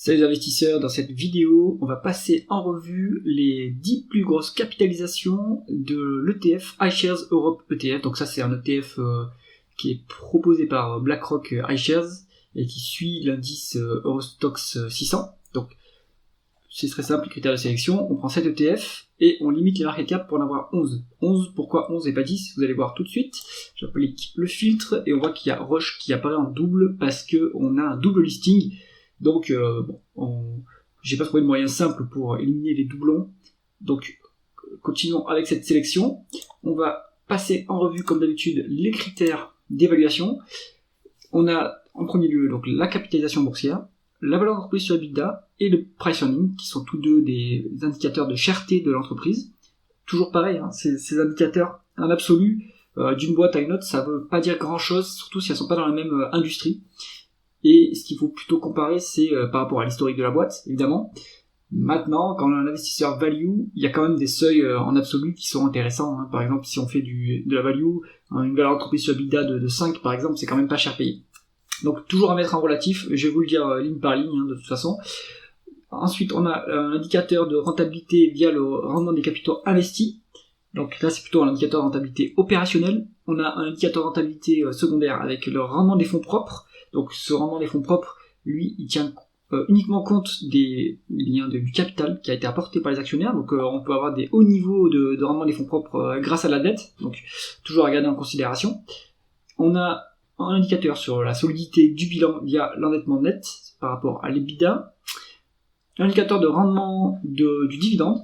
Salut les investisseurs, dans cette vidéo, on va passer en revue les 10 plus grosses capitalisations de l'ETF iShares Europe ETF. Donc ça c'est un ETF qui est proposé par BlackRock iShares et qui suit l'indice Eurostoxx 600. Donc c'est très simple, les critères de sélection, on prend 7 ETF et on limite les market cap pour en avoir 11. 11, pourquoi 11 et pas 10? Vous allez voir tout de suite. J'applique le filtre et on voit qu'il y a Roche qui apparaît en double parce qu'on a un double listing. Donc, j'ai pas trouvé de moyen simple pour éliminer les doublons. Donc, continuons avec cette sélection. On va passer en revue, comme d'habitude, les critères d'évaluation. On a, en premier lieu, donc, la capitalisation boursière, la valeur d'entreprise sur EBITDA et le price earning, qui sont tous deux des indicateurs de cherté de l'entreprise. Toujours pareil, hein, ces indicateurs, en absolu, d'une boîte à une autre, ça veut pas dire grand chose, surtout si elles sont pas dans la même industrie. Et ce qu'il faut plutôt comparer, c'est par rapport à l'historique de la boîte, évidemment. Maintenant, quand on a un investisseur value, il y a quand même des seuils en absolu qui sont intéressants. Hein. Par exemple, si on fait de la value, une valeur d'entreprise sur EBITDA de 5, par exemple, c'est quand même pas cher payé. Donc, toujours à mettre en relatif, je vais vous le dire ligne par ligne, hein, de toute façon. Ensuite, on a un indicateur de rentabilité via le rendement des capitaux investis. Donc là, c'est plutôt un indicateur de rentabilité opérationnelle. On a un indicateur de rentabilité secondaire avec le rendement des fonds propres. Donc ce rendement des fonds propres, lui, il tient uniquement compte du capital qui a été apporté par les actionnaires. Donc on peut avoir des hauts niveaux de rendement des fonds propres grâce à la dette. Donc toujours à garder en considération. On a un indicateur sur la solidité du bilan via l'endettement net par rapport à l'EBITDA. Un indicateur de rendement du dividende.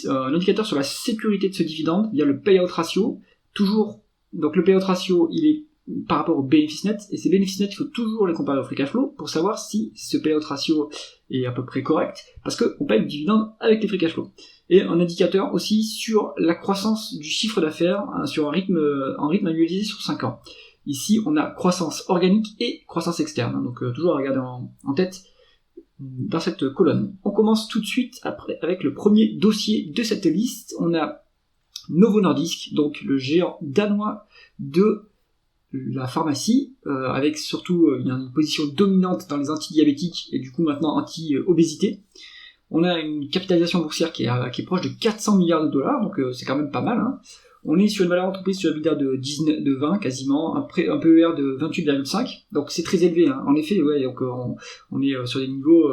Un indicateur sur la sécurité de ce dividende via le payout ratio. Toujours, donc le payout ratio, il est par rapport aux bénéfices nets, et ces bénéfices nets, il faut toujours les comparer au free cash flow pour savoir si ce payout ratio est à peu près correct, parce qu'on paye le dividende avec les free cash flow. Et un indicateur aussi sur la croissance du chiffre d'affaires sur un rythme annualisé sur 5 ans. Ici, on a croissance organique et croissance externe, donc toujours à regarder en tête dans cette colonne. On commence tout de suite après avec le premier dossier de cette liste. On a Novo Nordisk, donc le géant danois de la pharmacie, avec surtout il y a une position dominante dans les antidiabétiques et du coup maintenant anti-obésité. On a une capitalisation boursière qui est proche de 400 milliards de dollars, donc c'est quand même pas mal. Hein. On est sur une valeur d'entreprise sur EBITDA de 20 quasiment, un PER de 28,5, donc c'est très élevé. Hein. En effet, ouais, donc on est sur des niveaux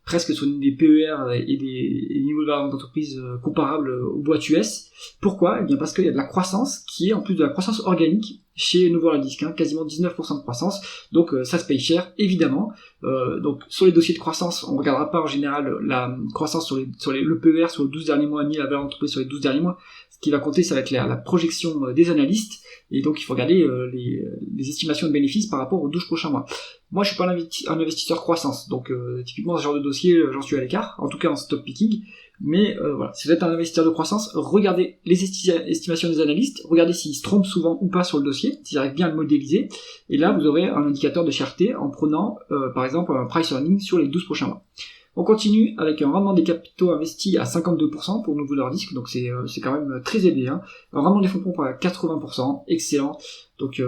presque sur des PER et des niveaux de valeur d'entreprise comparables aux boîtes US. Pourquoi ? Eh bien parce qu'il y a de la croissance qui est en plus de la croissance organique chez Novo Nordisk, hein, quasiment 19% de croissance, donc ça se paye cher, évidemment. Donc sur les dossiers de croissance, on ne regardera pas en général la croissance sur le PER sur les 12 derniers mois, ni la valeur d'entreprise sur les 12 derniers mois. Ce qui va compter, ça va être la projection des analystes, et donc il faut regarder les estimations de bénéfices par rapport aux 12 prochains mois. Moi, je suis pas un investisseur croissance, donc typiquement dans ce genre de dossier, j'en suis à l'écart, en tout cas en stock picking. Mais voilà, si vous êtes un investisseur de croissance, regardez les estimations des analystes, regardez s'ils se trompent souvent ou pas sur le dossier, s'ils arrivent bien à le modéliser, et là vous aurez un indicateur de cherté en prenant par exemple un price earning sur les 12 prochains mois. On continue avec un rendement des capitaux investis à 52% pour Novo Nordisk, donc c'est quand même très élevé. Hein. Un rendement des fonds propres à 80%, excellent. Donc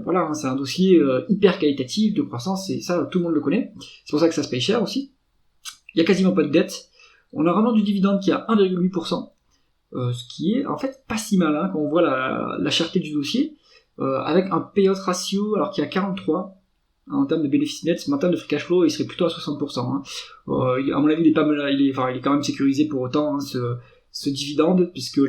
voilà, hein, c'est un dossier hyper qualitatif de croissance, et ça tout le monde le connaît. C'est pour ça que ça se paye cher aussi. Il y a quasiment pas de dette. On a un rendement du dividende qui est à 1,8%, ce qui est en fait pas si mal, hein, quand on voit la cherté du dossier, avec un payout ratio alors qui est à 43 en termes de bénéfices nets, mais en termes de free cash flow, il serait plutôt à 60%. Hein. À mon avis, il est quand même sécurisé pour autant, hein, ce dividende, puisque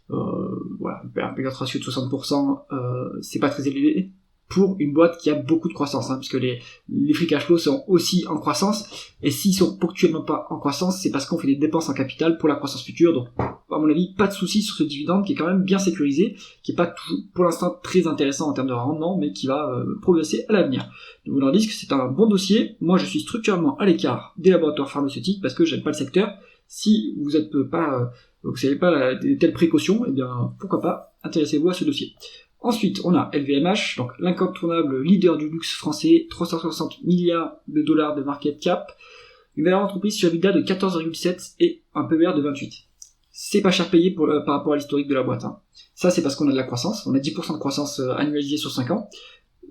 un payout ratio de 60%, c'est pas très élevé pour une boîte qui a beaucoup de croissance, hein, puisque les free cash flow sont aussi en croissance, et s'ils sont ponctuellement pas en croissance, c'est parce qu'on fait des dépenses en capital pour la croissance future. Donc à mon avis, pas de souci sur ce dividende qui est quand même bien sécurisé, qui est pas toujours, pour l'instant très intéressant en termes de rendement, mais qui va progresser à l'avenir. Novo Nordisk, c'est un bon dossier. Moi, je suis structurellement à l'écart des laboratoires pharmaceutiques parce que j'aime pas le secteur. Si vous n'avez pas de telles précautions, eh bien pourquoi pas, intéressez-vous à ce dossier. Ensuite, on a LVMH, donc l'incontournable leader du luxe français, 360 milliards de dollars de market cap, une valeur d'entreprise sur EBITDA de 14,7 et un PER de 28. C'est pas cher payé par rapport à l'historique de la boîte. Hein. Ça, c'est parce qu'on a de la croissance. On a 10% de croissance annualisée sur 5 ans.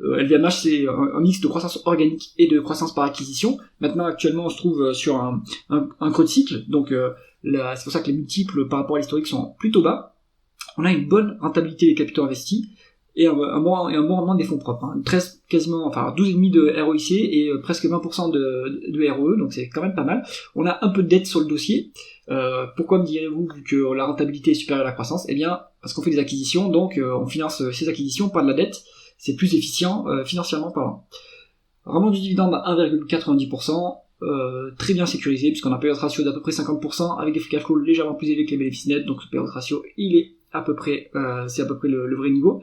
LVMH, c'est un mix de croissance organique et de croissance par acquisition. Maintenant, actuellement, on se trouve sur un creux de cycle, donc c'est pour ça que les multiples par rapport à l'historique sont plutôt bas. On a une bonne rentabilité des capitaux investis et un bon rendement des fonds propres. 12,5% de ROIC et presque 20% de ROE, donc c'est quand même pas mal. On a un peu de dette sur le dossier. Pourquoi me direz-vous, vu que la rentabilité est supérieure à la croissance? Eh bien, parce qu'on fait des acquisitions, donc on finance ces acquisitions par de la dette. C'est plus efficient financièrement parlant. Rendement du dividende à 1,90%, très bien sécurisé, puisqu'on a un payout ratio d'à peu près 50%, avec des free cash flow légèrement plus élevés que les bénéfices nets, donc ce payout ratio, il est à peu près, c'est à peu près le vrai niveau.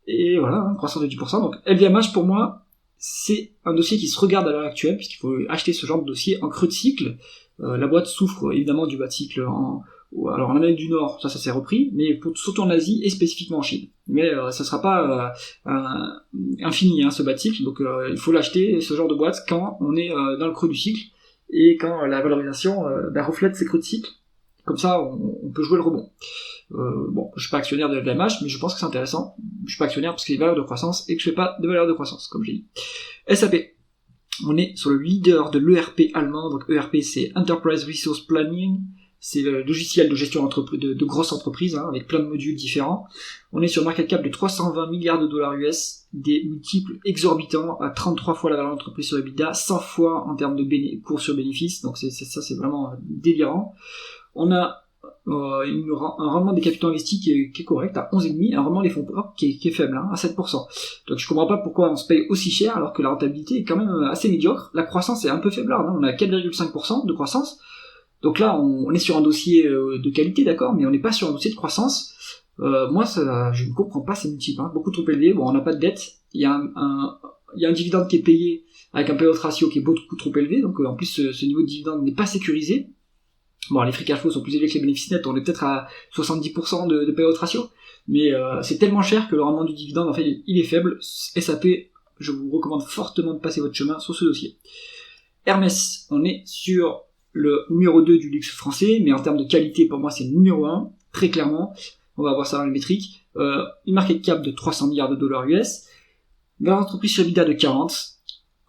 Et voilà, croissance de 10%. Donc LVMH, pour moi, c'est un dossier qui se regarde à l'heure actuelle, puisqu'il faut acheter ce genre de dossier en creux de cycle. La boîte souffre évidemment du bas de cycle en Amérique du Nord, ça s'est repris, mais surtout en Asie et spécifiquement en Chine. Mais ça sera pas infini, ce bas de cycle, donc il faut l'acheter, ce genre de boîte, quand on est dans le creux du cycle, et quand la valorisation reflète ces creux de cycle. Comme ça, on peut jouer le rebond. Je suis pas actionnaire de LVMH, mais je pense que c'est intéressant. Je suis pas actionnaire parce qu'il y a des valeurs de croissance et que je fais pas de valeurs de croissance, comme j'ai dit. SAP. On est sur le leader de l'ERP allemand. Donc ERP, c'est Enterprise Resource Planning. C'est le logiciel de gestion de grosses entreprises, avec plein de modules différents. On est sur un market cap de 320 milliards de dollars US, des multiples exorbitants à 33 fois la valeur d'entreprise sur EBITDA, 100 fois en termes de cours sur bénéfice. Donc c'est vraiment délirant. On a un rendement des capitaux investis qui est correct, à 11,5, un rendement des fonds propres qui est faible, à 7%. Donc je comprends pas pourquoi on se paye aussi cher alors que la rentabilité est quand même assez médiocre. La croissance est un peu faiblarde, on a 4,5% de croissance. Donc là, on est sur un dossier de qualité, d'accord, mais on n'est pas sur un dossier de croissance. Moi, je ne comprends pas ces multiples, beaucoup trop élevés. Bon, on n'a pas de dette, il y a un dividende qui est payé avec un payout ratio qui est beaucoup trop élevé, donc en plus ce niveau de dividende n'est pas sécurisé. Bon, les free cash flow sont plus élevés que les bénéfices nets, on est peut-être à 70% de payout ratio, mais c'est tellement cher que le rendement du dividende, en fait, il est faible. SAP, je vous recommande fortement de passer votre chemin sur ce dossier. Hermès, on est sur le numéro 2 du luxe français, mais en termes de qualité, pour moi, c'est le numéro 1, très clairement. On va voir ça dans les métriques. Une market cap de 300 milliards de dollars US, valeur d'entreprise sur EBITDA de 40,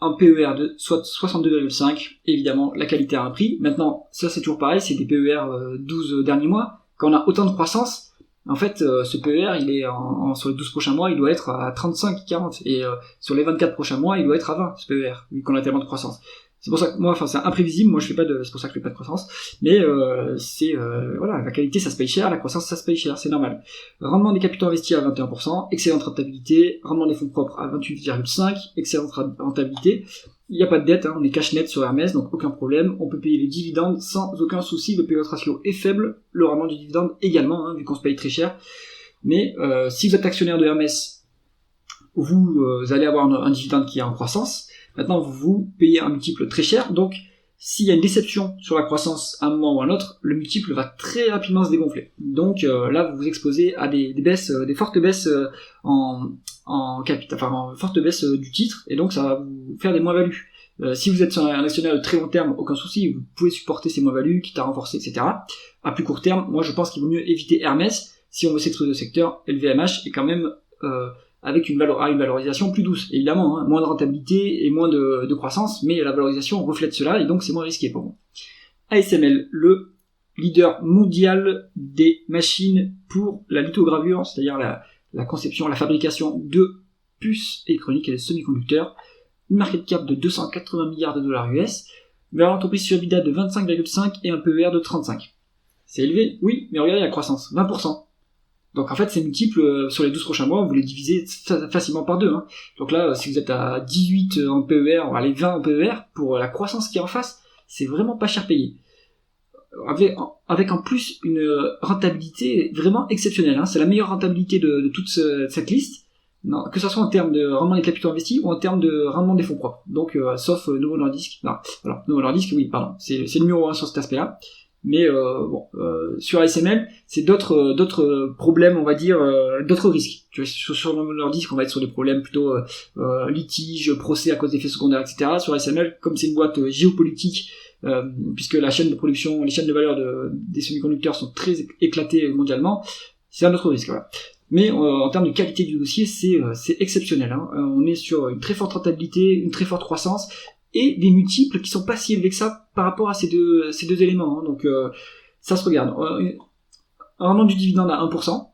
un PER de 62,5, évidemment, la qualité a un prix. Maintenant, ça c'est toujours pareil, c'est des PER 12 derniers mois. Quand on a autant de croissance, en fait, ce PER, il est sur les 12 prochains mois, il doit être à 35, 40. Et sur les 24 prochains mois, il doit être à 20, ce PER, vu qu'on a tellement de croissance. C'est pour ça que moi, c'est imprévisible, moi je fais pas c'est pour ça que je fais pas de croissance. Mais voilà, la qualité ça se paye cher, la croissance ça se paye cher, c'est normal. Rendement des capitaux investis à 21%, excellente rentabilité, rendement des fonds propres à 28,5, excellente rentabilité. Il n'y a pas de dette, on est cash net sur Hermès, donc aucun problème, on peut payer les dividendes sans aucun souci, le payout ratio est faible, le rendement du dividende également, vu qu'on se paye très cher. Mais si vous êtes actionnaire de Hermès, vous allez avoir un dividende qui est en croissance. Maintenant, vous payez un multiple très cher, donc s'il y a une déception sur la croissance à un moment ou à un autre, le multiple va très rapidement se dégonfler. Donc là, vous vous exposez à des baisses, des fortes baisses en capital, forte baisse du titre, et donc ça va vous faire des moins-values. Si vous êtes sur un actionnaire de très long terme, aucun souci, vous pouvez supporter ces moins-values, quitte à renforcer, etc. À plus court terme, moi je pense qu'il vaut mieux éviter Hermès. Si on veut s'exposer au secteur, LVMH est quand même avec une valorisation plus douce, évidemment, moins de rentabilité et moins de croissance, mais la valorisation reflète cela, et donc c'est moins risqué pour moi. ASML, le leader mondial des machines pour la lithogravure, c'est-à-dire la conception, la fabrication de puces électroniques et de semi-conducteurs, une market cap de 280 milliards de dollars US, valeur d'entreprise sur EBITDA de 25,5 et un PER de 35. C'est élevé, oui, mais regardez la croissance, 20%. Donc en fait, ces multiples, sur les 12 prochains mois, vous les divisez facilement par 2. Donc là, si vous êtes à 18 en PER, on va aller 20 en PER, pour la croissance qui est en face, c'est vraiment pas cher payé. Avec en plus une rentabilité vraiment exceptionnelle. C'est la meilleure rentabilité de toute cette liste, que ce soit en termes de rendement des capitaux investis ou en termes de rendement des fonds propres. Donc sauf Novo Nordisk. Novo Nordisk, oui, pardon, c'est le numéro 1 sur cet aspect-là. Mais sur ASML, c'est d'autres problèmes, on va dire, d'autres risques. Tu vois, sur Novo Nordisk, on va être sur des problèmes plutôt litiges, procès à cause d'effets secondaires, etc. Sur ASML, comme c'est une boîte géopolitique, puisque la chaîne de production, les chaînes de valeur des semi-conducteurs sont très éclatées mondialement, c'est un autre risque. Voilà. Mais en termes de qualité du dossier, c'est exceptionnel. Hein. On est sur une très forte rentabilité, une très forte croissance, et des multiples qui sont pas si élevés que ça par rapport à ces deux éléments. Hein. Donc ça se regarde. Un rendement du dividende à 1%,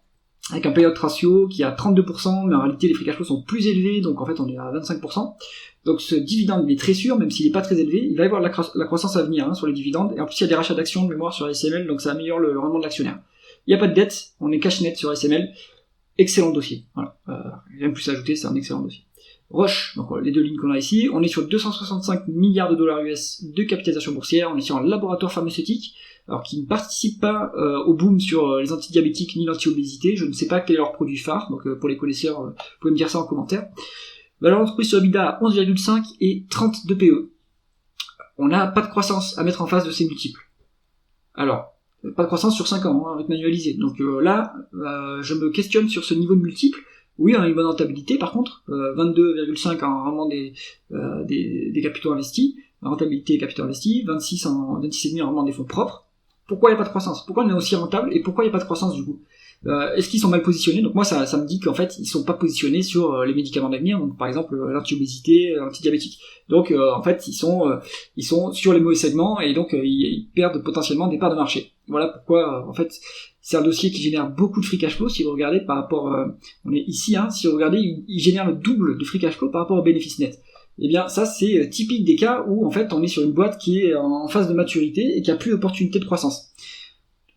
avec un payout ratio qui est à 32%, mais en réalité les free cash flow sont plus élevés, donc en fait on est à 25%. Donc ce dividende il est très sûr, même s'il n'est pas très élevé, il va y avoir la croissance à venir sur les dividendes, et en plus il y a des rachats d'actions de mémoire sur SML, donc ça améliore le rendement de l'actionnaire. Il n'y a pas de dette, on est cash net sur SML, excellent dossier. Voilà. Rien de plus à ajouter, c'est un excellent dossier. Roche, donc les deux lignes qu'on a ici, on est sur 265 milliards de dollars US de capitalisation boursière, on est sur un laboratoire pharmaceutique, alors qui ne participe pas au boom sur les antidiabétiques ni l'anti-obésité, je ne sais pas quel est leur produit phare, donc pour les connaisseurs, vous pouvez me dire ça en commentaire. Valeur d'entreprise sur EBITDA à 11,5 et 30 de PE. On n'a pas de croissance à mettre en face de ces multiples. Alors, pas de croissance sur 5 ans, avec manualisé. Donc là, je me questionne sur ce niveau de multiple. Oui, on a une bonne rentabilité par contre, 22,5 en rendement des capitaux investis, rentabilité des capitaux investis, 26,5 en rendement des fonds propres. Pourquoi il n'y a pas de croissance? Pourquoi on est aussi rentable et pourquoi il n'y a pas de croissance du coup? Est-ce qu'ils sont mal positionnés? Donc moi ça me dit qu'en fait ils sont pas positionnés sur les médicaments d'avenir, donc par exemple l'anti-obésité, l'antidiabétique. Donc en fait ils sont sur les mauvais segments et donc ils perdent potentiellement des parts de marché. Voilà pourquoi en fait c'est un dossier qui génère beaucoup de free cash flow. Si vous regardez par rapport, on est ici, si vous regardez, il génère le double de free cash flow par rapport au bénéfice net. Eh bien ça c'est typique des cas où en fait on est sur une boîte qui est en phase de maturité et qui a plus d'opportunité de croissance.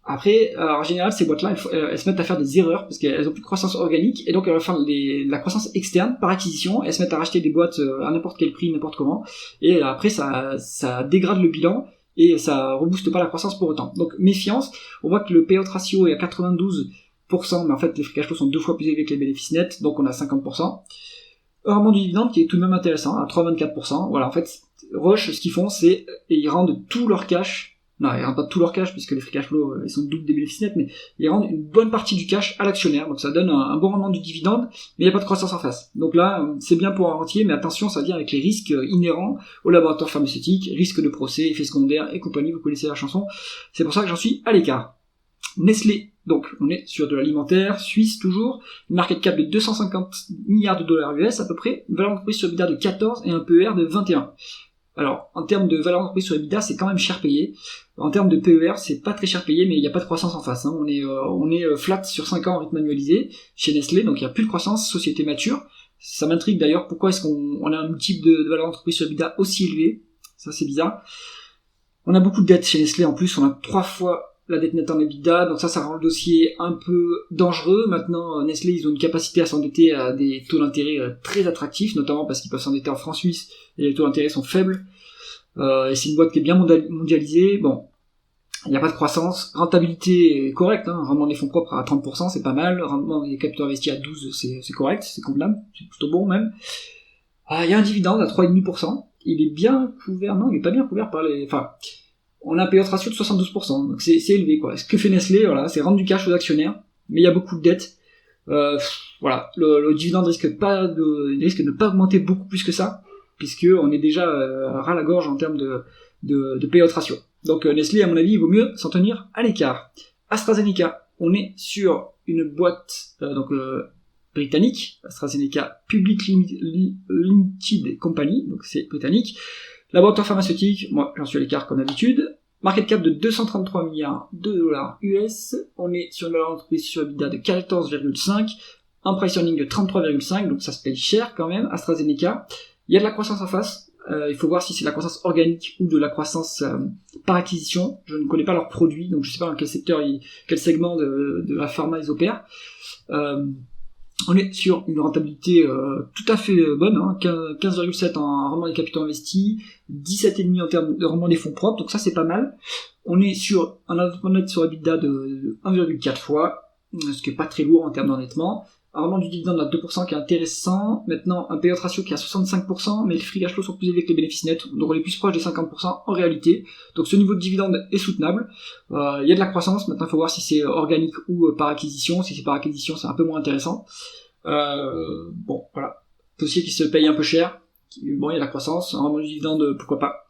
Après, en général, ces boîtes-là, elles se mettent à faire des erreurs parce qu'elles ont plus de croissance organique et donc elles vont faire la croissance externe par acquisition. Elles se mettent à racheter des boîtes à n'importe quel prix, n'importe comment, et après ça dégrade le bilan et ça rebooste pas la croissance pour autant. Donc méfiance. On voit que le payout ratio est à 92%, mais en fait les free cash flow sont 2 fois plus élevés que les bénéfices nets, donc on a 50%. Un rendement du dividende qui est tout de même intéressant, à 3,24%. Voilà, en fait, Roche, ce qu'ils font, c'est ils rendent tout leur cash. Non, ils rendent pas tout leur cash, puisque les free cash flow, ils sont double des bénéfices nets, mais ils rendent une bonne partie du cash à l'actionnaire, donc ça donne un bon rendement du dividende, mais il n'y a pas de croissance en face. Donc là, c'est bien pour un rentier, mais attention, ça vient avec les risques inhérents au laboratoire pharmaceutique, risque de procès, effets secondaires et compagnie, vous connaissez la chanson. C'est pour ça que j'en suis à l'écart. Nestlé, donc on est sur de l'alimentaire, suisse toujours, une market cap de 250 milliards de dollars US à peu près, une valeur d'entreprise sur EBITDA de 14 et un PER de 21. Alors, en termes de valeur d'entreprise sur EBITDA, c'est quand même cher payé. En termes de PER, c'est pas très cher payé, mais il n'y a pas de croissance en face. On est flat sur 5 ans en rythme manualisé chez Nestlé, donc il n'y a plus de croissance, société mature. Ça m'intrigue d'ailleurs, pourquoi est-ce qu'on a un multiple de valeur d'entreprise sur EBITDA aussi élevé? Ça c'est bizarre. On a beaucoup de dettes chez Nestlé, en plus on a 3 fois la dette nette en EBITDA, donc ça rend le dossier un peu dangereux. Maintenant, Nestlé, ils ont une capacité à s'endetter à des taux d'intérêt très attractifs, notamment parce qu'ils peuvent s'endetter en francs suisses et les taux d'intérêt sont faibles. Et c'est une boîte qui est bien mondialisée. Bon, il n'y a pas de croissance, rentabilité est correcte, rendement des fonds propres à 30%, c'est pas mal, rendement des capitaux investis à 12%, c'est correct, c'est convenable, c'est plutôt bon même. Il y a un dividende à 3,5%, il est bien couvert, non, il est pas bien couvert par les... Enfin, on a un payout ratio de 72%, donc c'est élevé, quoi. Ce que fait Nestlé, voilà, c'est rendre du cash aux actionnaires, mais il y a beaucoup de dettes. Voilà, le dividende risque de ne pas augmenter beaucoup plus que ça, puisque on est déjà ras la gorge en termes de payout ratio. Donc Nestlé, à mon avis, il vaut mieux s'en tenir à l'écart. AstraZeneca, on est sur une boîte britannique, AstraZeneca Public Limited Company, donc c'est britannique. Laboratoire pharmaceutique, moi j'en suis à l'écart comme d'habitude. Market cap de 233 milliards de dollars US. On est sur une valeur d'entreprise sur EBITDA de 14,5, un price earning de 33,5, donc ça se paye cher quand même. AstraZeneca, il y a de la croissance en face. Il faut voir si c'est de la croissance organique ou de la croissance par acquisition. Je ne connais pas leurs produits, donc je ne sais pas dans quel secteur, quel segment de la pharma ils opèrent. On est sur une rentabilité tout à fait bonne, 15,7 en rendement des capitaux investis, 17,5 en termes de rendement des fonds propres, donc ça c'est pas mal. On est sur un endettement net sur EBITDA de 1,4 fois, ce qui est pas très lourd en termes d'endettement. Un rendement du dividende à 2% qui est intéressant. Maintenant, un payout ratio qui est à 65%, mais les free cash flow sont plus élevés que les bénéfices nets, donc on est plus proche des 50% en réalité. Donc ce niveau de dividende est soutenable. Il y a de la croissance, maintenant il faut voir si c'est organique ou par acquisition. Si c'est par acquisition, c'est un peu moins intéressant. Bon, voilà. Dossier qui se paye un peu cher. Bon, il y a de la croissance, un rendement du dividende, pourquoi pas.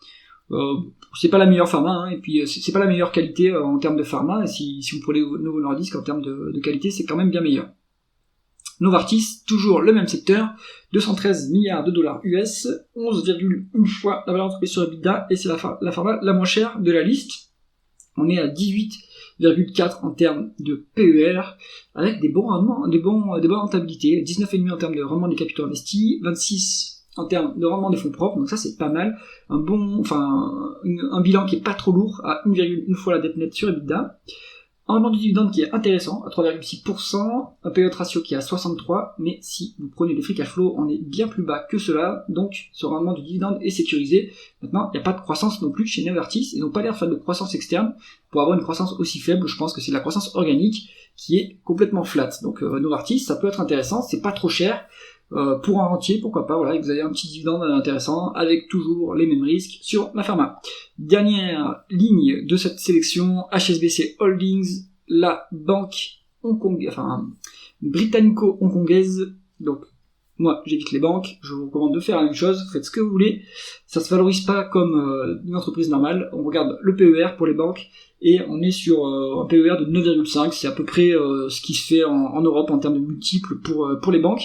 C'est pas la meilleure pharma, et puis c'est pas la meilleure qualité en termes de pharma, et si vous prenez Novo Nordisk en termes de qualité, c'est quand même bien meilleur. Novartis, toujours le même secteur, 213 milliards de dollars US, 11,1 fois la valeur entreprise sur EBITDA, et c'est la pharma la moins chère de la liste. On est à 18,4 en termes de PER, avec des bons rendements, des bonnes rentabilités, 19,5 en termes de rendement des capitaux investis, 26 en termes de rendement des fonds propres, donc ça c'est pas mal, un bilan qui est pas trop lourd, à 1,1 fois la dette nette sur EBITDA, un rendement du dividende qui est intéressant, à 3,6%, un payout ratio qui est à 63, mais si vous prenez les free cash flow, on est bien plus bas que cela, donc ce rendement du dividende est sécurisé. Maintenant, il n'y a pas de croissance non plus chez Novartis, ils n'ont pas l'air de faire de croissance externe. Pour avoir une croissance aussi faible, je pense que c'est de la croissance organique qui est complètement flat. Donc Novartis, ça peut être intéressant, c'est pas trop cher. Pour un rentier, pourquoi pas, voilà, vous avez un petit dividende intéressant, avec toujours les mêmes risques sur la pharma. Dernière ligne de cette sélection, HSBC Holdings, la banque britannico-hongkongaise, donc moi j'évite les banques, je vous recommande de faire la même chose, faites ce que vous voulez, ça se valorise pas comme une entreprise normale, on regarde le PER pour les banques, et on est sur un PER de 9,5, c'est à peu près ce qui se fait en Europe en termes de multiples pour les banques,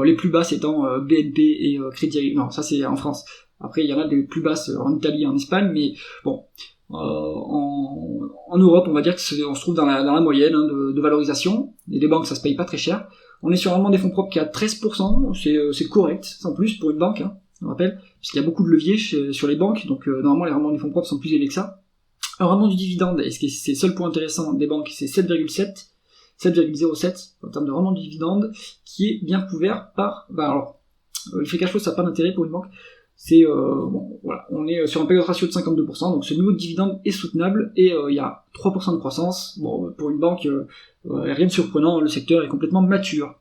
les plus basses étant BNP et Crédit, non ça c'est en France, après il y en a des plus basses en Italie et en Espagne, mais bon, en Europe on va dire qu'on se trouve dans la moyenne de valorisation, et les banques ça se paye pas très cher. On est sur un rendement des fonds propres qui est à 13%, c'est correct, sans plus pour une banque, hein, on rappelle, puisqu'il y a beaucoup de leviers sur les banques, donc normalement les rendements des fonds propres sont plus élevés que ça. Un rendement du dividende, et c'est le seul point intéressant des banques, c'est 7,07 en termes de rendement du dividende, qui est bien couvert par... le free cash flow ça n'a pas d'intérêt pour une banque, c'est voilà, on est sur un payout ratio de 52%, donc ce niveau de dividende est soutenable, et il y a 3% de croissance. Bon, pour une banque, rien de surprenant, le secteur est complètement mature.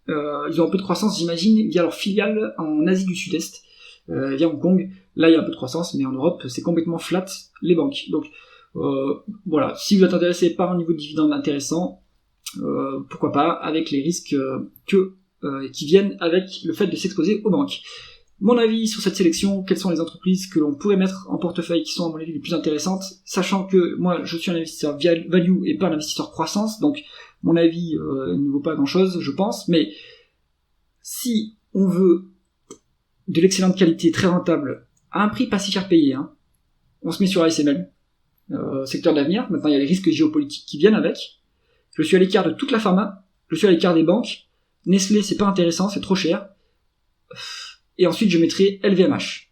Ils ont un peu de croissance, j'imagine, via leur filiale en Asie du Sud-Est, via Hong Kong. Là, il y a un peu de croissance, mais en Europe, c'est complètement flat, les banques. Donc, voilà, si vous êtes intéressé par un niveau de dividende intéressant, pourquoi pas, avec les risques qui viennent avec le fait de s'exposer aux banques. Mon avis sur cette sélection, quelles sont les entreprises que l'on pourrait mettre en portefeuille qui sont à mon avis les plus intéressantes, sachant que moi je suis un investisseur value et pas un investisseur croissance, donc mon avis ne vaut pas grand chose je pense, mais si on veut de l'excellente qualité très rentable à un prix pas si cher payé, hein, on se met sur ASML, secteur d'avenir. Maintenant il y a les risques géopolitiques qui viennent avec, je suis à l'écart de toute la pharma, je suis à l'écart des banques, Nestlé c'est pas intéressant, c'est trop cher. Et ensuite, je mettrai LVMH.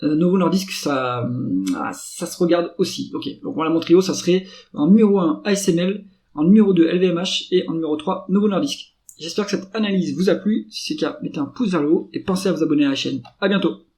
Novo Nordisk, ça se regarde aussi. Ok, donc voilà mon trio, ça serait en numéro 1 ASML, en numéro 2 LVMH et en numéro 3 Novo Nordisk. J'espère que cette analyse vous a plu. Si c'est le cas, mettez un pouce vers le haut et pensez à vous abonner à la chaîne. À bientôt.